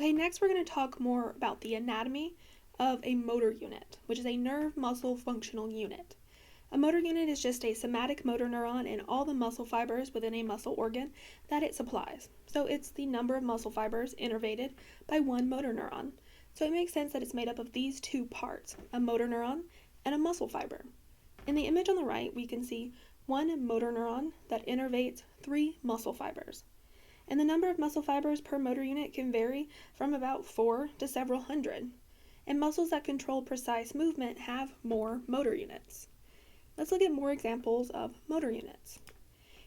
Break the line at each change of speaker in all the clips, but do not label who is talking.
Okay, next we're going to talk more about the anatomy of a motor unit, which is a nerve muscle functional unit. A motor unit is just a somatic motor neuron in all the muscle fibers within a muscle organ that it supplies. So it's the number of muscle fibers innervated by one motor neuron. So it makes sense that it's made up of these two parts, a motor neuron and a muscle fiber. In the image on the right, we can see one motor neuron that innervates 3 muscle fibers. And the number of muscle fibers per motor unit can vary from about 4 to several hundred. And muscles that control precise movement have more motor units. Let's look at more examples of motor units.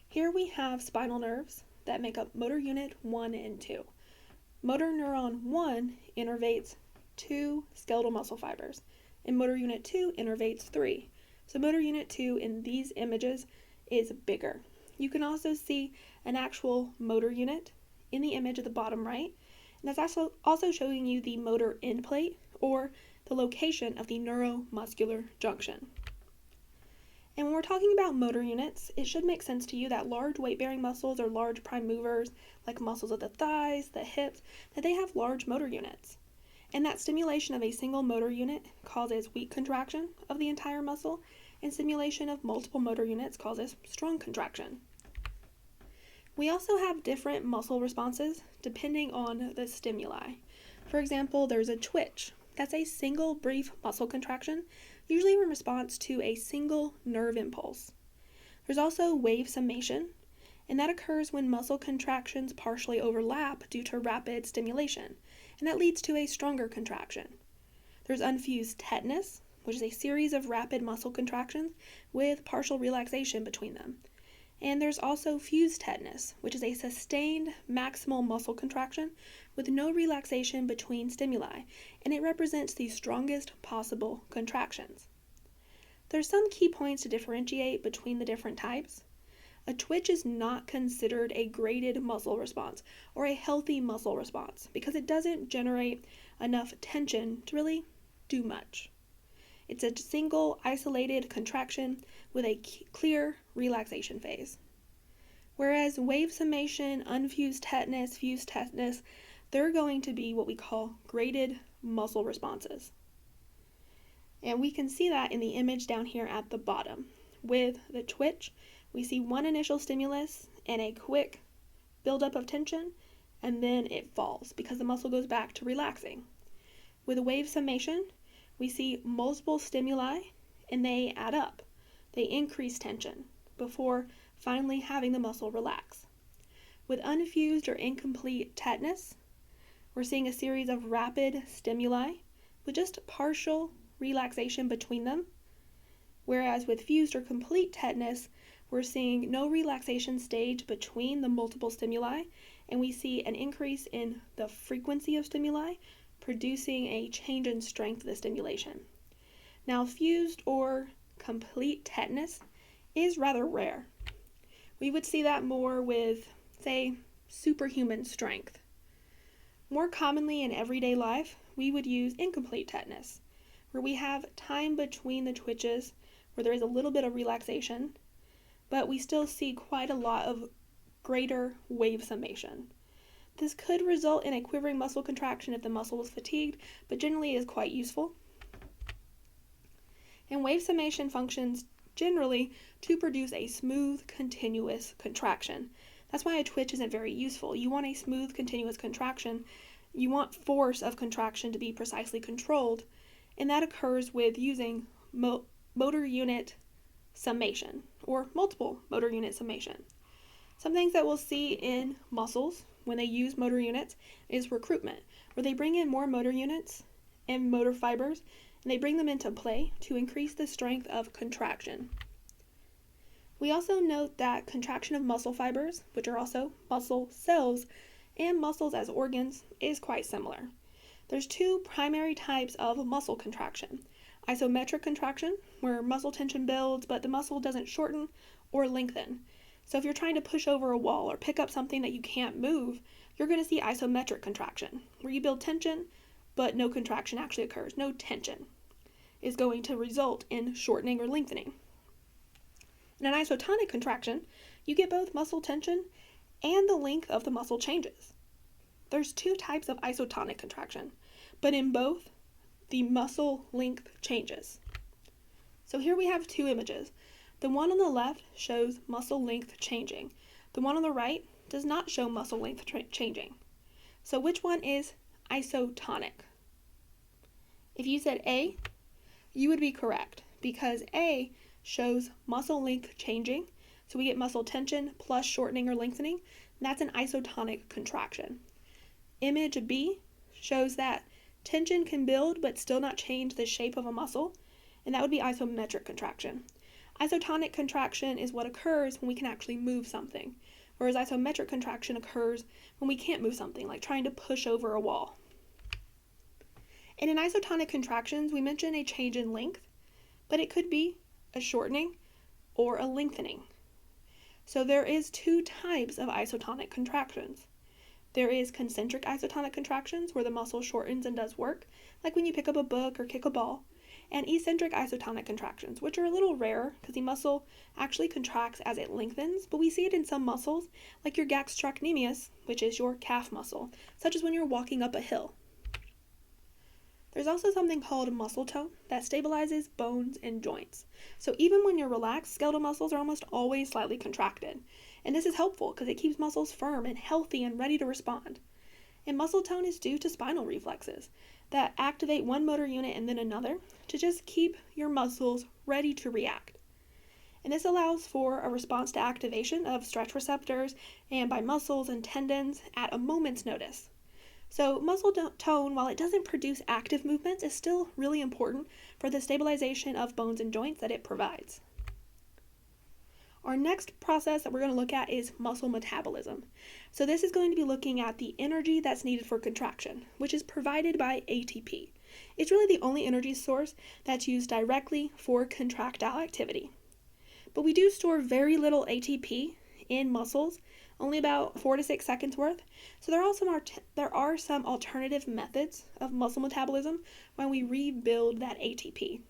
Here we have spinal nerves that make up motor unit 1 and 2. Motor neuron 1 innervates 2 skeletal muscle fibers, and motor unit 2 innervates 3. So motor unit 2 in these images is bigger. You can also see an actual motor unit in the image at the bottom right, and that's also showing you the motor end plate, or the location of the neuromuscular junction. And when we're talking about motor units, it should make sense to you that large weight-bearing muscles or large prime movers, like muscles of the thighs, the hips, that they have large motor units. And that stimulation of a single motor unit causes weak contraction of the entire muscle, and stimulation of multiple motor units causes strong contraction. We also have different muscle responses depending on the stimuli. For example, there's a twitch. That's a single brief muscle contraction, usually in response to a single nerve impulse. There's also wave summation, and that occurs when muscle contractions partially overlap due to rapid stimulation, and that leads to a stronger contraction. There's unfused tetanus, which is a series of rapid muscle contractions with partial relaxation between them. And there's also fused tetanus, which is a sustained maximal muscle contraction with no relaxation between stimuli, and it represents the strongest possible contractions. There's some key points to differentiate between the different types. A twitch is not considered a graded muscle response or a healthy muscle response because it doesn't generate enough tension to really do much. It's a single isolated contraction with a clear relaxation phase. Whereas wave summation, unfused tetanus, fused tetanus, they're going to be what we call graded muscle responses. And we can see that in the image down here at the bottom. With the twitch, we see one initial stimulus and a quick buildup of tension, and then it falls because the muscle goes back to relaxing. With a wave summation, we see multiple stimuli and they add up. They increase tension before finally having the muscle relax. With unfused or incomplete tetanus, we're seeing a series of rapid stimuli with just partial relaxation between them, whereas with fused or complete tetanus, we're seeing no relaxation stage between the multiple stimuli, and we see an increase in the frequency of stimuli, producing a change in strength of the stimulation. Now, fused or complete tetanus is rather rare. We would see that more with, say, superhuman strength. More commonly in everyday life, we would use incomplete tetanus, where we have time between the twitches, where there is a little bit of relaxation, but we still see quite a lot of greater wave summation. This could result in a quivering muscle contraction if the muscle is fatigued, but generally is quite useful. And wave summation functions generally to produce a smooth, continuous contraction. That's why a twitch isn't very useful. You want a smooth, continuous contraction. You want force of contraction to be precisely controlled, and that occurs with using motor unit summation, or multiple motor unit summation. Some things that we'll see in muscles when they use motor units is recruitment, where they bring in more motor units and motor fibers, and they bring them into play to increase the strength of contraction. We also note that contraction of muscle fibers, which are also muscle cells, and muscles as organs is quite similar. There's 2 primary types of muscle contraction. Isometric contraction, where muscle tension builds but the muscle doesn't shorten or lengthen. So if you're trying to push over a wall or pick up something that you can't move, you're going to see isometric contraction, where you build tension, but no contraction actually occurs. No tension is going to result in shortening or lengthening. In an isotonic contraction, you get both muscle tension and the length of the muscle changes. there's two types of isotonic contraction, but in both, the muscle length changes. So here we have two images. The one on the left shows muscle length changing. The one on the right does not show muscle length changing. So which one is isotonic? If you said A, you would be correct because A shows muscle length changing. So we get muscle tension plus shortening or lengthening. And that's an isotonic contraction. Image B shows that tension can build but still not change the shape of a muscle, and that would be isometric contraction. Isotonic contraction is what occurs when we can actually move something, whereas isometric contraction occurs when we can't move something, like trying to push over a wall. And in isotonic contractions, we mentioned a change in length, but it could be a shortening or a lengthening. So there is two types of isotonic contractions. There is concentric isotonic contractions, where the muscle shortens and does work, like when you pick up a book or kick a ball, and eccentric isotonic contractions, which are a little rarer because the muscle actually contracts as it lengthens, but we see it in some muscles, like your gastrocnemius, which is your calf muscle, such as when you're walking up a hill. There's also something called muscle tone that stabilizes bones and joints. So even when you're relaxed, skeletal muscles are almost always slightly contracted. And this is helpful because it keeps muscles firm and healthy and ready to respond. And muscle tone is due to spinal reflexes that activate one motor unit and then another to just keep your muscles ready to react. And this allows for a response to activation of stretch receptors and by muscles and tendons at a moment's notice. So muscle tone, while it doesn't produce active movements, is still really important for the stabilization of bones and joints that it provides. Our next process that we're going to look at is muscle metabolism. So this is going to be looking at the energy that's needed for contraction, which is provided by ATP. It's really the only energy source that's used directly for contractile activity. But we do store very little ATP in muscles, only about 4 to 6 seconds worth. So there are some alternative methods of muscle metabolism when we rebuild that ATP.